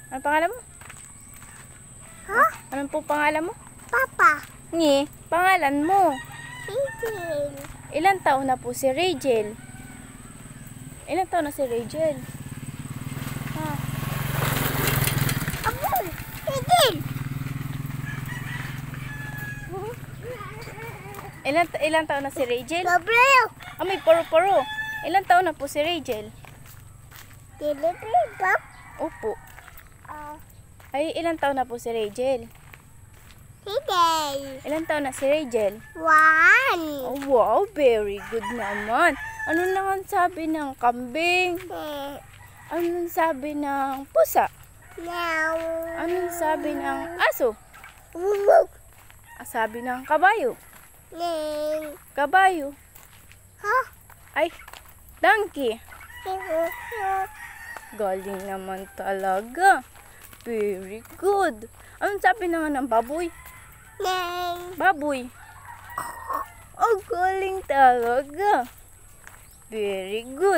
Ano pangalan mo? Ha? Anong po pangalan mo? Papa. Ni, pangalan mo. Rachel. Ilan taon na po si Rachel? Ilan taon na si Rachel? Ha? Aboy. Rachel. Ilan taon na si Rachel? Gabriel. Ah, may paro-paro. Ilan taon na po si Rachel? Dilipidap. Opo. Ay, ilan taon na po si Rachel? Rachel. Ilan taon na si Rachel? 1. Oh, wow, very good naman. Ano naman sabi ng kambing? Anong sabi ng pusa? Now. Anong sabi ng aso? Woo. Sabi ng kabayo? Name. Kabayo. Ha? Ay, donkey. Galing naman talaga. Very good. Anong sabi naman ng baboy? Name. Baboy. Oh, galing talaga. Very good.